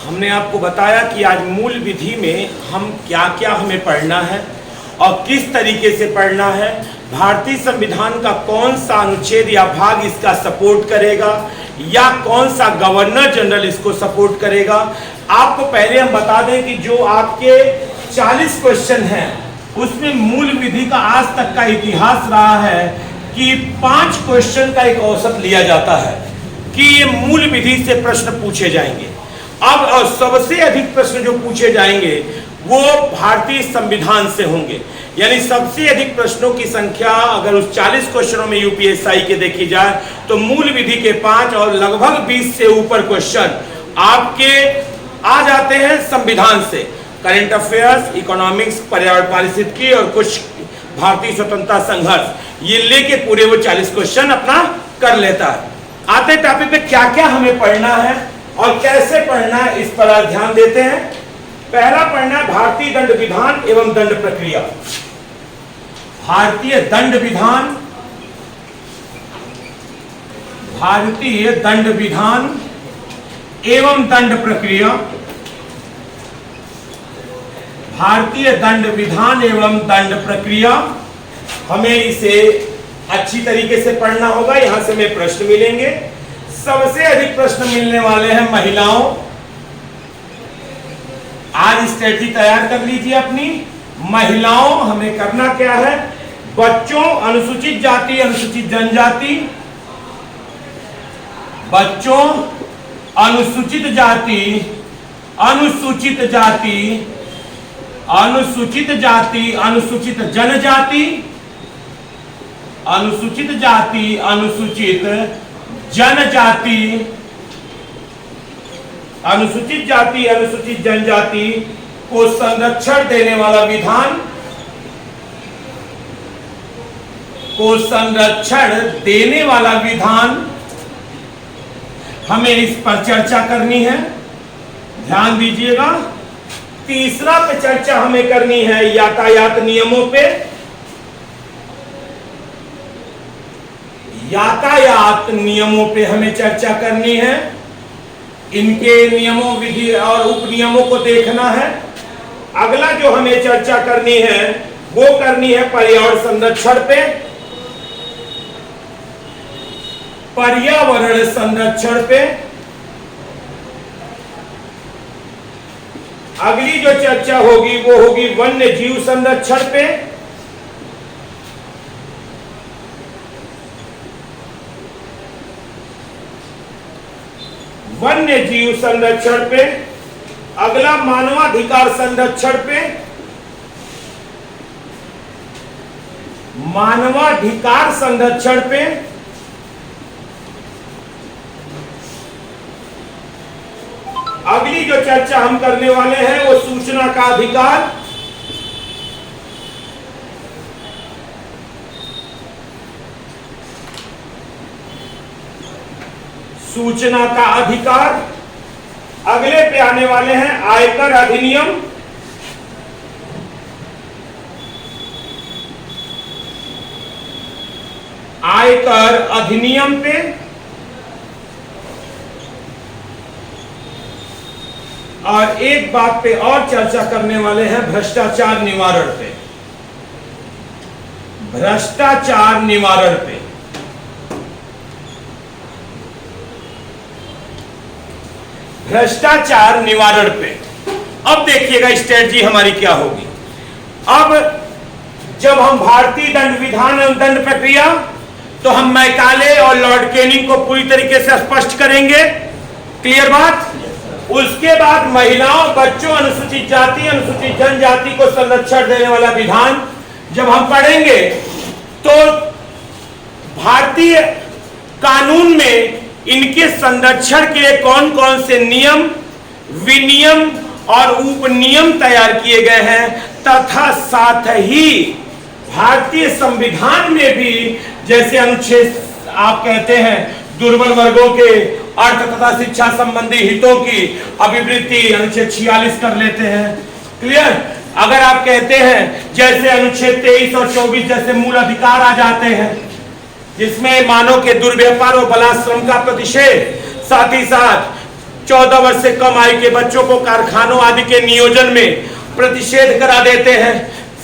हमने आपको बताया कि आज मूल विधि में हम क्या क्या हमें पढ़ना है और किस तरीके से पढ़ना है। भारतीय संविधान का कौन सा अनुच्छेद या भाग इसका सपोर्ट करेगा या कौन सा गवर्नर जनरल इसको सपोर्ट करेगा। आपको पहले हम बता दें कि जो आपके 40 क्वेश्चन हैं उसमें मूल विधि का आज तक का इतिहास रहा है कि 5 क्वेश्चन का एक औसत लिया जाता है कि ये मूल विधि से प्रश्न पूछे जाएंगे। अब सबसे अधिक प्रश्न जो पूछे जाएंगे वो भारतीय संविधान से होंगे, यानी सबसे अधिक प्रश्नों की संख्या अगर उस 40 क्वेश्चनों में यूपीएससी के देखी जाए तो मूल विधि के 5 और लगभग 20 से ऊपर क्वेश्चन आपके आ जाते हैं संविधान से। करंट अफेयर्स, इकोनॉमिक्स, पर्यावरण पारिस्थितिकी और कुछ भारतीय स्वतंत्रता संघर्ष, ये लेके पूरे वो 40 क्वेश्चन अपना कर लेता है। आते टॉपिक पे क्या क्या हमें पढ़ना है और कैसे पढ़ना है इस पर ध्यान देते हैं। पहला पढ़ना है भारतीय दंड विधान एवं दंड प्रक्रिया। भारतीय दंड विधान, भारतीय दंड विधान एवं दंड प्रक्रिया, भारतीय दंड विधान एवं दंड प्रक्रिया। हमें इसे अच्छी तरीके से पढ़ना होगा, यहां से हमें प्रश्न मिलेंगे। सबसे अधिक प्रश्न मिलने वाले हैं महिलाओं। आज स्ट्रेटजी तैयार कर लीजिए अपनी। महिलाओं हमें करना क्या है, बच्चों, अनुसूचित जाति, अनुसूचित जनजाति, बच्चों, अनुसूचित जाति, अनुसूचित जाति, अनुसूचित जाति, अनुसूचित जनजाति, अनुसूचित जाति, अनुसूचित जनजाति, अनुसूचित जाति, अनुसूचित जनजाति को संरक्षण देने वाला विधान, को संरक्षण देने वाला विधान, हमें इस पर चर्चा करनी है, ध्यान दीजिएगा। तीसरा पे चर्चा हमें करनी है यातायात नियमों पे। यातायात नियमों पे हमें चर्चा करनी है, इनके नियमों, विधि और उप नियमों को देखना है। अगला जो हमें चर्चा करनी है वो करनी है पर्यावरण संरक्षण पे, पर्यावरण संरक्षण पे। अगली जो चर्चा होगी वो होगी वन्य जीव संरक्षण पे, वन्य जीव संरक्षण पे। अगला मानवाधिकार संरक्षण पे, मानवाधिकार संरक्षण पे। अगली जो चर्चा हम करने वाले हैं वो सूचना का अधिकार, सूचना का अधिकार। अगले पे आने वाले हैं आयकर अधिनियम, आयकर अधिनियम पे। और एक बात पे और चर्चा करने वाले हैं भ्रष्टाचार निवारण पे, भ्रष्टाचार निवारण पे। भ्रष्टाचार निवारण पे अब देखिएगा स्ट्रेटजी हमारी क्या होगी। अब जब हम भारतीय दंड विधान एवं दंड प्रक्रिया, तो हम मैकाले और लॉर्ड कैनिंग को पूरी तरीके से स्पष्ट करेंगे, क्लियर बात। उसके बाद महिलाओं, बच्चों, अनुसूचित जाति, अनुसूचित जनजाति को संरक्षण देने वाला विधान जब हम पढ़ेंगे तो भारतीय कानून में इनके संरक्षण के लिए कौन कौन से नियम, विनियम और उपनियम तैयार किए गए हैं, तथा साथ ही भारतीय संविधान में भी जैसे अनुच्छेद आप कहते हैं दुर्बल वर्गों के अर्थ तथा शिक्षा संबंधी हितों की अभिवृद्धि, अनुच्छेद 46 कर लेते हैं, क्लियर। अगर आप कहते हैं जैसे अनुच्छेद 23 और 24 जैसे मूल अधिकार आ जाते हैं जिसमें मानव के दुर्व्यापार और बलात्श्रम का प्रतिषेध, साथ ही साथ 14 वर्ष से कम आयु के बच्चों को कारखानों आदि के नियोजन में प्रतिषेध करा देते हैं।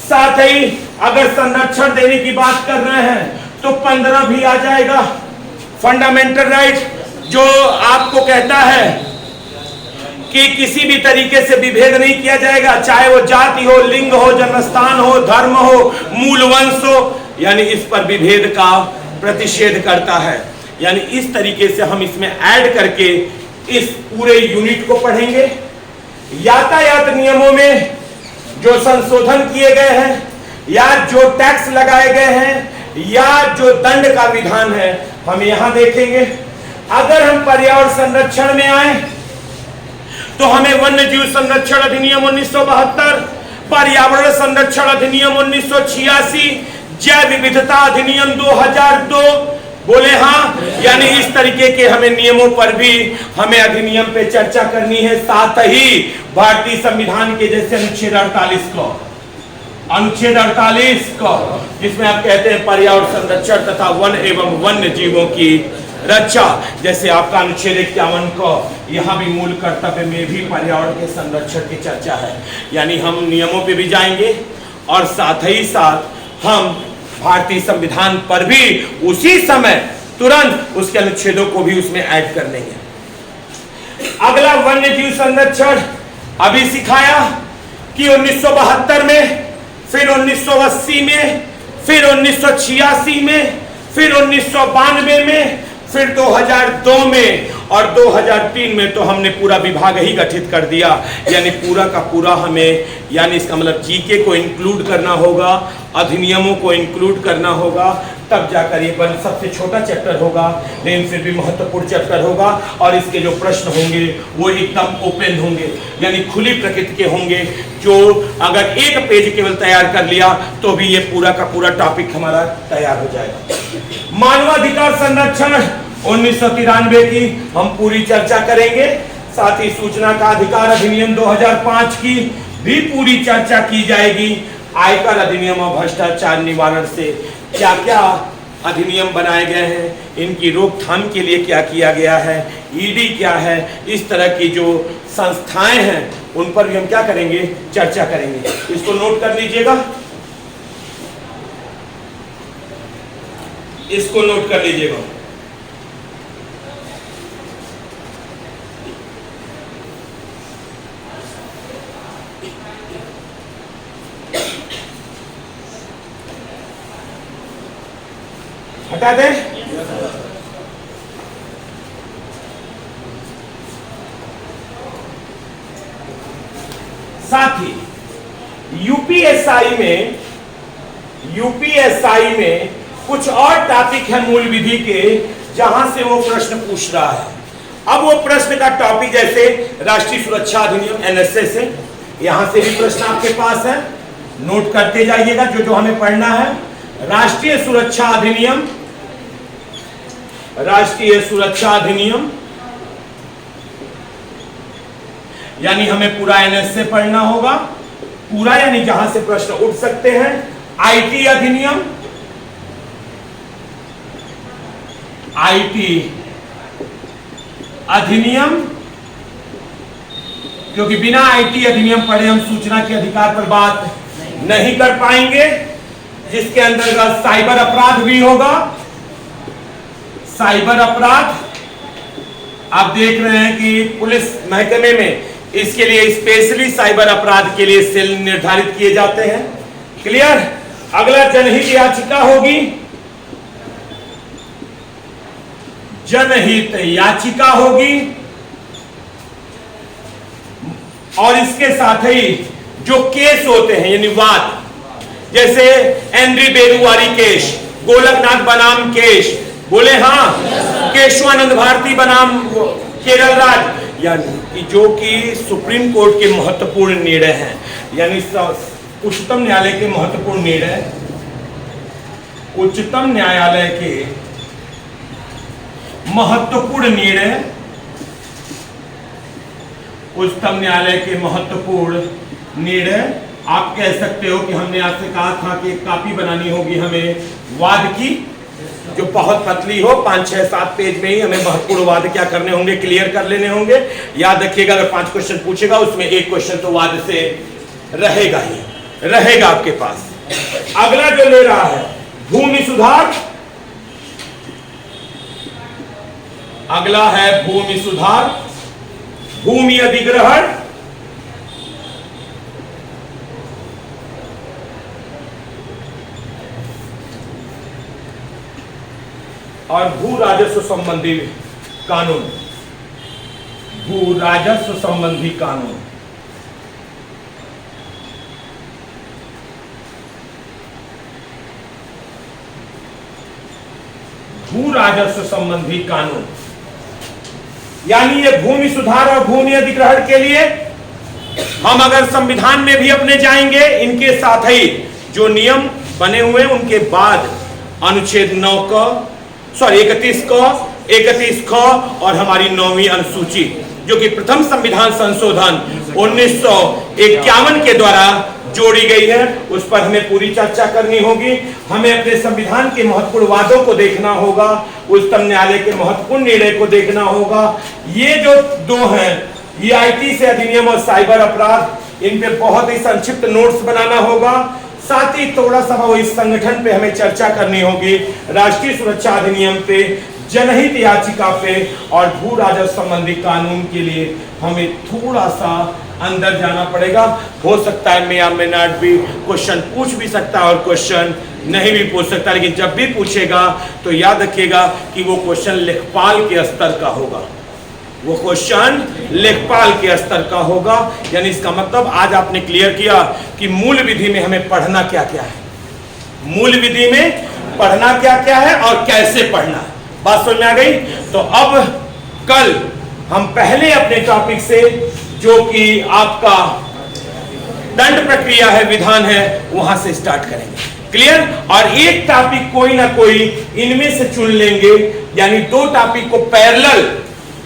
साथ ही अगर संरक्षण देने की बात कर रहे हैं तो 15 भी आ जाएगा। फंडामेंटल राइट जो आपको कहता है कि किसी भी तरीके से विभेद नहीं किया जाएगा, चाहे वो जाति हो, लिंग हो, जन्मस्थान हो, धर्म हो, मूल वंश हो, यानी इस पर विभेद का प्रतिषेध करता है। यानी इस तरीके से हम इसमें ऐड करके इस पूरे यूनिट को पढ़ेंगे। यातायात नियमों में जो संशोधन किए गए हैं या जो टैक्स लगाए गए हैं या जो दंड का विधान है, हम यहां देखेंगे। अगर हम पर्यावरण संरक्षण में आए तो हमें वन्य जीव संरक्षण अधिनियम 1972, पर्यावरण संरक्षण अधिनियम 1986, जैव विविधता अधिनियम 2002, बोले हाँ। यानी इस तरीके के हमें नियमों पर भी हमें अधिनियम पे चर्चा करनी है। साथ ही भारतीय संविधान के जैसे अनुच्छेद 48 को, अनुच्छेद 48 को, जिसमें आप कहते हैं पर्यावरण संरक्षण तथा वन एवं वन्य जीवों की रक्षा, जैसे आपका अनुच्छेद 51 को, यहाँ भी मूल कर्तव्य में भी पर्यावरण के संरक्षण की चर्चा है। यानी हम नियमों पे भी जाएंगे और साथ ही साथ हम भारतीय संविधान पर भी उसी समय तुरंत उसके अनुच्छेदों को भी उसमें ऐड कर लेंगे। अगला वन्य जीव संरक्षण अभी सिखाया कि 1972 में, फिर 1980 में, फिर 1986 में, फिर 1992 में, फिर 2002 में और 2003 में तो हमने पूरा विभाग ही गठित कर दिया। यानी पूरा का पूरा हमें, यानी इसका मतलब जीके को इंक्लूड करना होगा, अधिनियमों को इंक्लूड करना होगा, तब जाकर ये सबसे छोटा चैप्टर होगा लेकिन फिर भी महत्वपूर्ण चैप्टर होगा। और इसके जो प्रश्न होंगे वो एकदम ओपन होंगे, यानी खुली प्रकृति के होंगे, जो अगर एक पेज केवल तैयार कर लिया तो भी ये पूरा का पूरा टॉपिक हमारा तैयार हो जाएगा। मानवाधिकार संरक्षण 1993 की हम पूरी चर्चा करेंगे। साथ ही सूचना का अधिकार अधिनियम 2005 की भी पूरी चर्चा की जाएगी। आयकर अधिनियम और भ्रष्टाचार निवारण से क्या क्या अधिनियम बनाए गए हैं, इनकी रोकथाम के लिए क्या किया गया है, ईडी क्या है, इस तरह की जो संस्थाएं हैं उन पर भी हम क्या करेंगे, चर्चा करेंगे। इसको नोट कर लीजिएगा, इसको नोट कर लीजिएगा। हटा दें। साथ ही यूपीएसआई में कुछ और टॉपिक है मूल विधि के, जहां से वो प्रश्न पूछ रहा है। अब वो प्रश्न का टॉपिक जैसे राष्ट्रीय सुरक्षा अधिनियम एनएसए से, यहां से भी प्रश्न आपके पास है, नोट करते जाइएगा जो जो हमें पढ़ना है। राष्ट्रीय सुरक्षा अधिनियम, राष्ट्रीय सुरक्षा अधिनियम यानी हमें पूरा एनएसए पढ़ना होगा, पूरा यानी जहां से प्रश्न उठ सकते हैं। आईटी अधिनियम, आईटी अधिनियम, क्योंकि बिना आईटी अधिनियम पढ़े हम सूचना के अधिकार पर बात नहीं कर पाएंगे, जिसके अंतर्गत साइबर अपराध भी होगा। साइबर अपराध आप देख रहे हैं कि पुलिस महकमे में इसके लिए स्पेशली साइबर अपराध के लिए सेल निर्धारित किए जाते हैं। क्लियर। अगला जनहित याचिका होगी, जनहित याचिका होगी, और इसके साथ ही जो केस होते हैं यानी वाद, जैसे एंड्री बेरुवारी केस, गोलकनाथ बनाम केस, बोले हाँ, केशवानंद भारती बनाम केरल राज्य, यानी जो कि सुप्रीम कोर्ट के महत्वपूर्ण निर्णय हैं, यानी उच्चतम न्यायालय के महत्वपूर्ण निर्णय, उच्चतम न्यायालय के महत्वपूर्ण निर्णय, उच्चतम न्यायालय के महत्वपूर्ण निर्णय। आप कह सकते हो कि हमने आपसे कहा था कि एक कॉपी बनानी होगी हमें वाद की, जो बहुत पतली हो, 5, 6, 7 पेज में ही हमें महत्वपूर्ण वाद क्या करने होंगे, क्लियर कर लेने होंगे। याद रखिएगा, अगर 5 क्वेश्चन पूछेगा उसमें 1 क्वेश्चन तो वाद से रहेगा ही रहेगा आपके पास। अगला जो ले रहा है भूमि सुधार, अगला है भूमि सुधार, भूमि अधिग्रहण और भू राजस्व संबंधी कानून, भू राजस्व संबंधी कानून। भू राजस्व संबंधी कानून यानी ये भूमि सुधार और भूमि अधिग्रहण के लिए हम अगर संविधान में भी अपने जाएंगे, इनके साथ ही जो नियम बने हुए उनके बाद अनुच्छेद 9 का 31 क और हमारी 9वीं अनुसूची जो कि प्रथम संविधान संशोधन 1951 के द्वारा जोड़ी गई है, उस पर हमें पूरी चर्चा करनी होगी। हमें अपने संविधान के महत्वपूर्ण वादों को देखना होगा, उच्चतम न्यायालय के महत्वपूर्ण निर्णय को देखना होगा। ये जो 2 हैं, ये IT से अधिनियम और साइबर अपराध, इन पे बहुत ही संक्षिप्त नोट्स बनाना होगा। साथ ही थोड़ा सा इस संगठन पे हमें चर्चा करनी होगी, राष्ट्रीय सुरक्षा अधिनियम पे, जनहित याचिका पे और भू राजस्व संबंधी कानून के लिए हमें थोड़ा सा अंदर जाना पड़ेगा। हो सकता है मैं या मैं नॉट भी क्वेश्चन पूछ भी सकता है और क्वेश्चन नहीं भी पूछ सकता, लेकिन जब भी पूछेगा तो याद रखिएगा कि वो क्वेश्चन लेखपाल के स्तर का होगा, वो क्वेश्चन लेखपाल के स्तर का होगा। यानी इसका मतलब आज आपने क्लियर किया कि मूल विधि में हमें पढ़ना क्या क्या है, मूल विधि में पढ़ना क्या क्या है और कैसे पढ़ना है। बात समझ में आ गई? तो अब कल हम पहले अपने टॉपिक से जो कि आपका दंड प्रक्रिया है, विधान है, वहां से स्टार्ट करेंगे। क्लियर? और एक टॉपिक कोई ना कोई इनमें से चुन लेंगे, यानी 2 टॉपिक को पैरेलल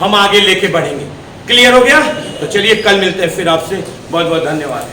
हम आगे लेके बढ़ेंगे। क्लियर हो गया? तो चलिए कल मिलते हैं फिर आपसे। बहुत बहुत धन्यवाद।